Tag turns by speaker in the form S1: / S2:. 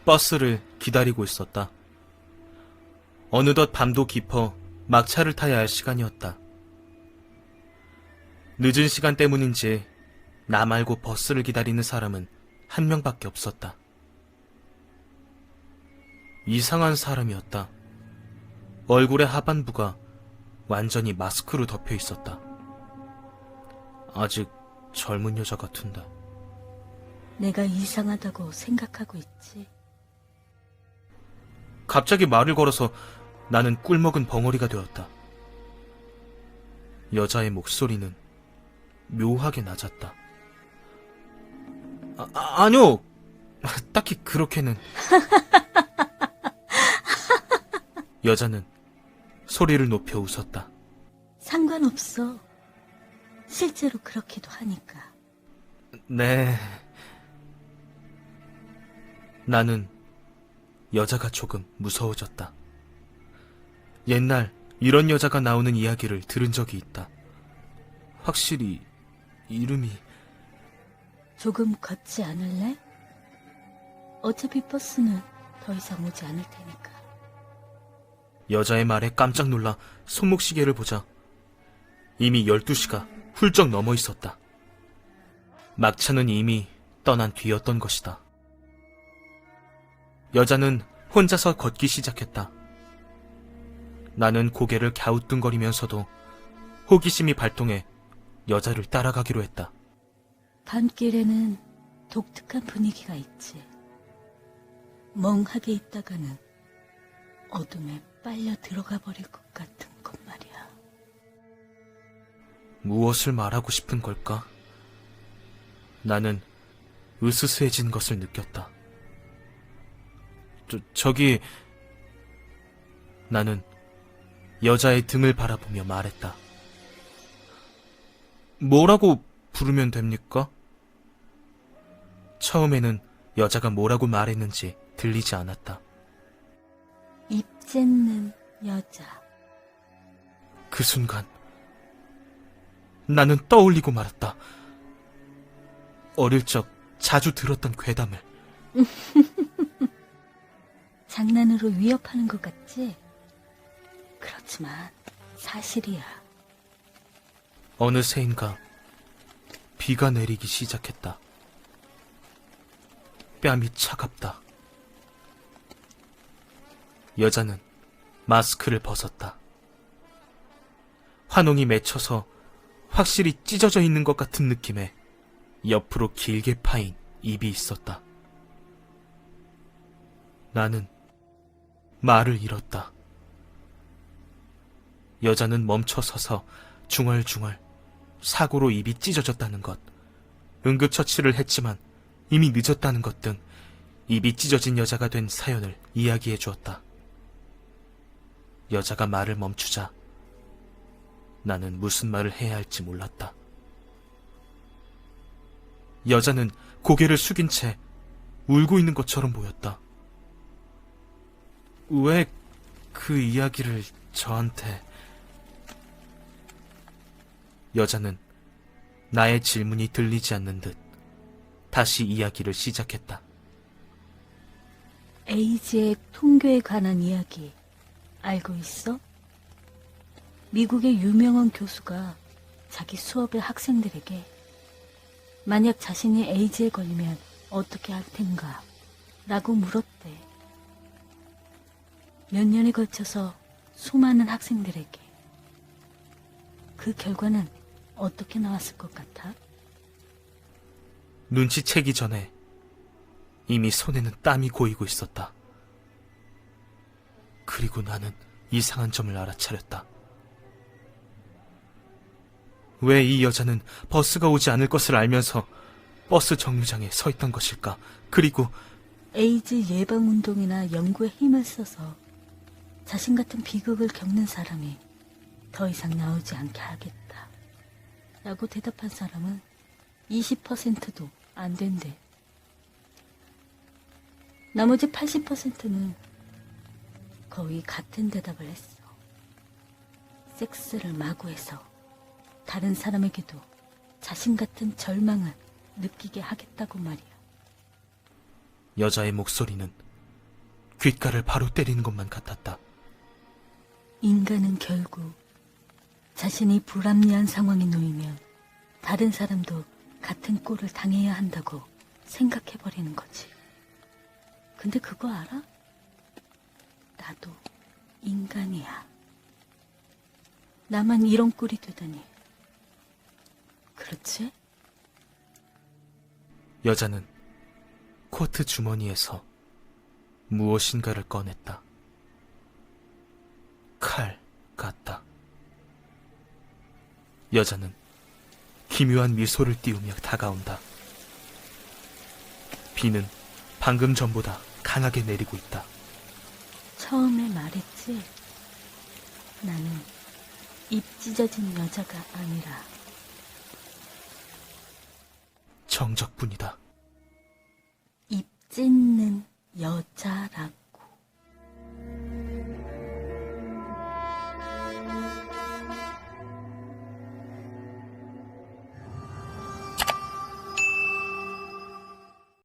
S1: 버스를 기다리고 있었다. 어느덧 밤도 깊어 막차를 타야 할 시간이었다. 늦은 시간 때문인지 나 말고 버스를 기다리는 사람은 한 명밖에 없었다. 이상한 사람이었다. 얼굴의 하반부가 완전히 마스크로 덮여 있었다. 아직 젊은 여자 같은데.
S2: 내가 이상하다고 생각하고 있지.
S1: 갑자기 말을 걸어서 나는 꿀먹은 벙어리가 되었다. 여자의 목소리는 묘하게 낮았다. 아니요. 딱히 그렇게는. 여자는 소리를 높여 웃었다.
S2: 상관없어. 실제로 그렇기도 하니까.
S1: 네. 나는 여자가 조금 무서워졌다. 옛날 이런 여자가 나오는 이야기를 들은 적이 있다. 확실히 이름이...
S2: 조금 걷지 않을래? 어차피 버스는 더 이상 오지 않을 테니까.
S1: 여자의 말에 깜짝 놀라 손목시계를 보자 이미 12시가 훌쩍 넘어 있었다. 막차는 이미 떠난 뒤였던 것이다. 여자는 혼자서 걷기 시작했다. 나는 고개를 갸우뚱거리면서도 호기심이 발동해 여자를 따라가기로 했다.
S2: 밤길에는 독특한 분위기가 있지. 멍하게 있다가는 어둠에 빨려 들어가 버릴 것 같은 것 말이야.
S1: 무엇을 말하고 싶은 걸까? 나는 으스스해진 것을 느꼈다. 저기... 나는 여자의 등을 바라보며 말했다. 뭐라고 부르면 됩니까? 처음에는 여자가 뭐라고 말했는지 들리지 않았다.
S2: 입 찢는 여자.
S1: 그 순간 나는 떠올리고 말았다. 어릴 적 자주 들었던 괴담을.
S2: 장난으로 위협하는 것 같지? 그렇지만 사실이야.
S1: 어느새인가 비가 내리기 시작했다. 뺨이 차갑다. 여자는 마스크를 벗었다. 환웅이 맺혀서 확실히 찢어져 있는 것 같은 느낌에 옆으로 길게 파인 입이 있었다. 나는 말을 잃었다. 여자는 멈춰 서서 중얼중얼 사고로 입이 찢어졌다는 것, 응급처치를 했지만 이미 늦었다는 것 등 입이 찢어진 여자가 된 사연을 이야기해 주었다. 여자가 말을 멈추자 나는 무슨 말을 해야 할지 몰랐다. 여자는 고개를 숙인 채 울고 있는 것처럼 보였다. 왜 그 이야기를 저한테... 여자는 나의 질문이 들리지 않는 듯 다시 이야기를 시작했다.
S2: 에이즈의 통교에 관한 이야기 알고 있어? 미국의 유명한 교수가 자기 수업의 학생들에게 만약 자신이 에이즈에 걸리면 어떻게 할 텐가 라고 물었대. 몇 년에 걸쳐서 수많은 학생들에게. 그 결과는 어떻게 나왔을 것 같아?
S1: 눈치채기 전에 이미 손에는 땀이 고이고 있었다. 그리고 나는 이상한 점을 알아차렸다. 왜 이 여자는 버스가 오지 않을 것을 알면서 버스 정류장에 서 있던 것일까? 그리고
S2: 에이즈 예방운동이나 연구에 힘을 써서 자신 같은 비극을 겪는 사람이 더 이상 나오지 않게 하겠다 라고 대답한 사람은 20%도 안 된대. 나머지 80%는 거의 같은 대답을 했어. 섹스를 마구 해서 다른 사람에게도 자신 같은 절망을 느끼게 하겠다고 말이야.
S1: 여자의 목소리는 귓가를 바로 때리는 것만 같았다.
S2: 인간은 결국 자신이 불합리한 상황에 놓이면 다른 사람도 같은 꼴을 당해야 한다고 생각해버리는 거지. 근데 그거 알아? 나도 인간이야. 나만 이런 꼴이 되다니. 그렇지?
S1: 여자는 코트 주머니에서 무엇인가를 꺼냈다. 칼 같다. 여자는 기묘한 미소를 띄우며 다가온다. 비는 방금 전보다 강하게 내리고 있다.
S2: 처음에 말했지. 나는 입 찢어진 여자가 아니라
S1: 정적뿐이다.
S2: 입 찢는 여자라고.